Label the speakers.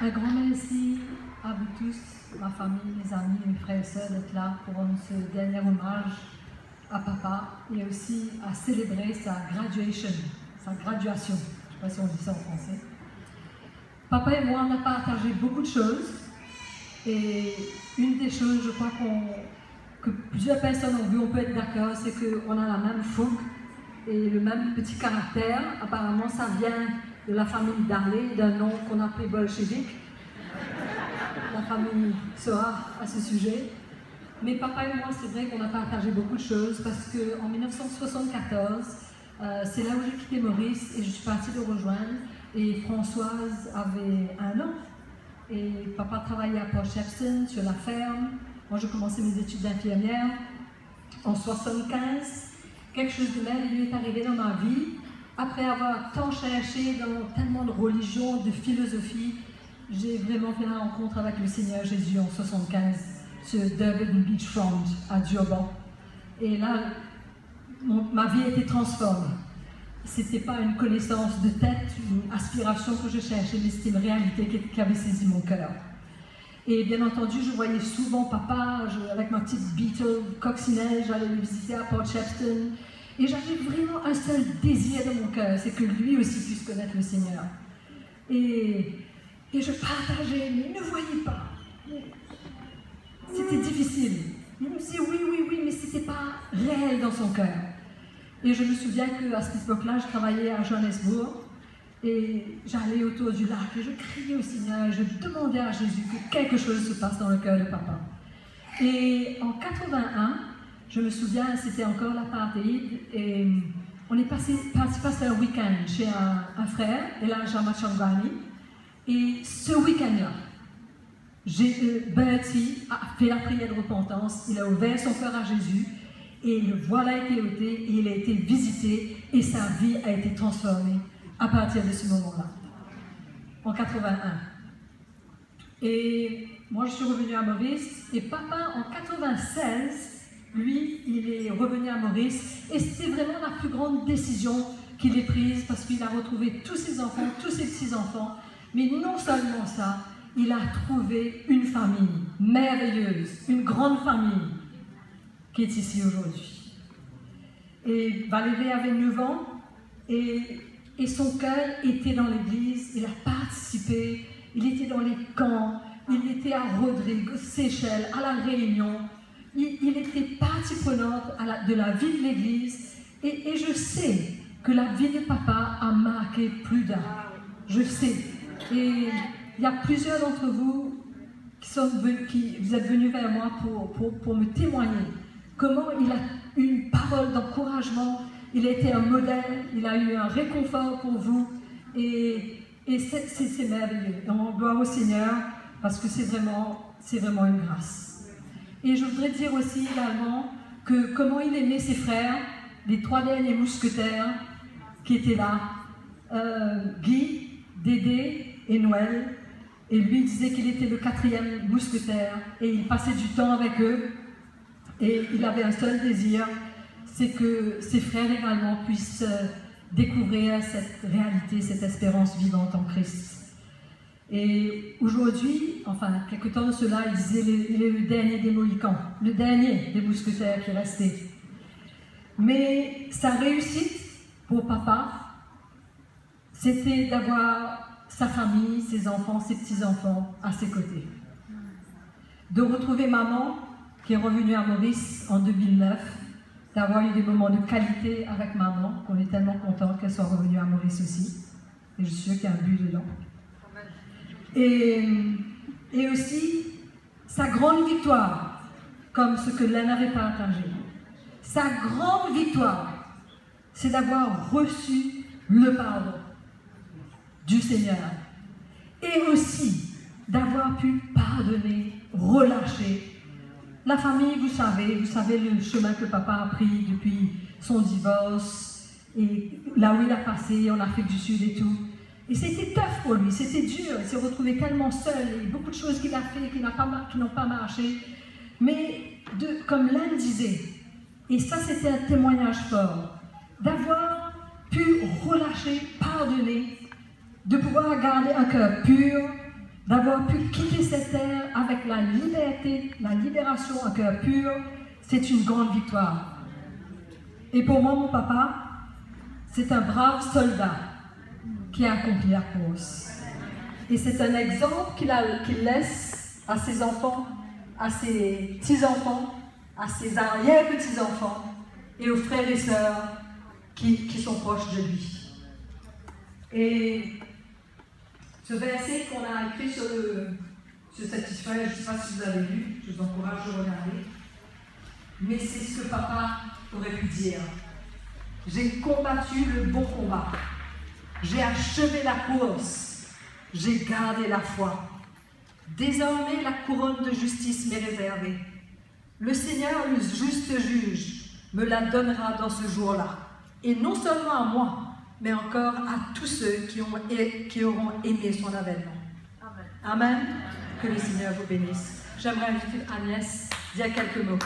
Speaker 1: Un grand merci à vous tous, ma famille, mes amis, mes frères et sœurs, d'être là pour rendre ce dernier hommage à papa et aussi à célébrer sa graduation, sa graduation. Je ne sais pas si on dit ça en français. Papa et moi, on a partagé beaucoup de choses et une des choses, je crois que plusieurs personnes ont vu, on peut être d'accord, c'est qu'on a la même fougue et le même petit caractère. Apparemment, ça vient de la famille Darley, d'un nom qu'on appelait bolchevique. La famille saura à ce sujet. Mais papa et moi, c'est vrai qu'on a partagé beaucoup de choses parce qu'en 1974, c'est là où j'ai quitté Maurice et je suis partie le rejoindre. Et Françoise avait 1 an. Et papa travaillait à Port Shepstone, sur la ferme. Moi, j'ai commencé mes études d'infirmière en 1975. Quelque chose de merveilleux est arrivé dans ma vie. Après avoir tant cherché dans tellement de religions, de philosophie, j'ai vraiment fait la rencontre avec le Seigneur Jésus en 1975, sur Durban Beachfront à Durban. Et là, ma vie a été transformée. Ce n'était pas une connaissance de tête, une aspiration que je cherchais, mais c'était une réalité qui avait saisi mon cœur. Et bien entendu, je voyais souvent papa, avec ma petite Beetle coccinelle, j'allais le visiter à Port Shepstone. Et j'avais vraiment un seul désir dans mon cœur, c'est que lui aussi puisse connaître le Seigneur. Et je partageais, mais il ne voyait pas. C'était difficile. Il me disait oui, mais ce n'était pas réel dans son cœur. Et je me souviens qu'à cette époque-là, je travaillais à Johannesburg et j'allais autour du lac et je criais au Seigneur et je demandais à Jésus que quelque chose se passe dans le cœur de papa. Et en 81, je me souviens, c'était encore l'apartheid et on est parti passer un week-end chez un frère, Elijah Machangani. Et ce week-end-là, Bertie a fait la prière de repentance, il a ouvert son cœur à Jésus et le voile a été ôté et il a été visité et sa vie a été transformée à partir de ce moment-là, en 81. Et moi je suis revenue à Maurice et papa en 96, lui il est revenu à Maurice et c'était vraiment la plus grande décision qu'il ait prise parce qu'il a retrouvé tous ses enfants, tous ses petits-enfants. Mais non seulement ça, il a trouvé une famille merveilleuse, une grande famille qui est ici aujourd'hui. Et Valérie avait 9 ans et son cœur était dans l'église, il a participé, il était dans les camps, il était à Rodrigue, aux Seychelles, à la Réunion, il était partie prenante de la vie de l'église et je sais que la vie de papa a marqué plus d'un, je sais. Et il y a plusieurs d'entre vous qui vous êtes venus vers moi pour me témoigner comment il a eu une parole d'encouragement, il a été un modèle, il a eu un réconfort pour vous et c'est merveilleux. Donc on gloire au Seigneur parce que c'est vraiment une grâce. Et je voudrais dire aussi également que comment il aimait ses frères, les 3 derniers mousquetaires qui étaient là, Guy, Dédé et Noël, et lui disait qu'il était le 4e mousquetaire et il passait du temps avec eux et il avait un seul désir, c'est que ses frères également puissent découvrir cette réalité, cette espérance vivante en Christ. Et aujourd'hui, enfin quelque temps de cela, il disait il est le dernier des Mohicans, le dernier des mousquetaires qui est resté. Mais sa réussite pour papa, c'était d'avoir sa famille, ses enfants, ses petits-enfants à ses côtés. De retrouver maman, qui est revenue à Maurice en 2009, d'avoir eu des moments de qualité avec maman, qu'on est tellement content qu'elle soit revenue à Maurice aussi. Et je suis sûre qu'il y a un but dedans. Et aussi, sa grande victoire, comme ce que Len avait partagé. Sa grande victoire, c'est d'avoir reçu le pardon du Seigneur et aussi d'avoir pu pardonner, relâcher. La famille, vous savez le chemin que papa a pris depuis son divorce et là où il a passé en Afrique du Sud et tout. Et c'était tough pour lui, c'était dur, il s'est retrouvé tellement seul et beaucoup de choses qu'il a fait qui n'ont pas marché. Mais comme Len disait, et ça c'était un témoignage fort, d'avoir pu relâcher, pardonner, de pouvoir garder un cœur pur d'avoir pu quitter cette terre avec la liberté, la libération à cœur pur, c'est une grande victoire. Et pour moi, mon papa, c'est un brave soldat qui a accompli la course. Et c'est un exemple qu'il laisse à ses enfants, à ses petits-enfants, à ses arrière-petits-enfants et aux frères et sœurs qui sont proches de lui. Et ce verset qu'on a écrit sur cette histoire, je ne sais pas si vous avez lu, je vous encourage de regarder, mais c'est ce que papa aurait pu dire. J'ai combattu le bon combat, j'ai achevé la course, j'ai gardé la foi. Désormais, la couronne de justice m'est réservée. Le Seigneur, le juste juge, me la donnera dans ce jour-là. Et non seulement à moi, mais encore à tous ceux qui auront aimé son avènement. Amen. Amen. Que le Seigneur vous bénisse. J'aimerais inviter Agnès à dire quelques mots.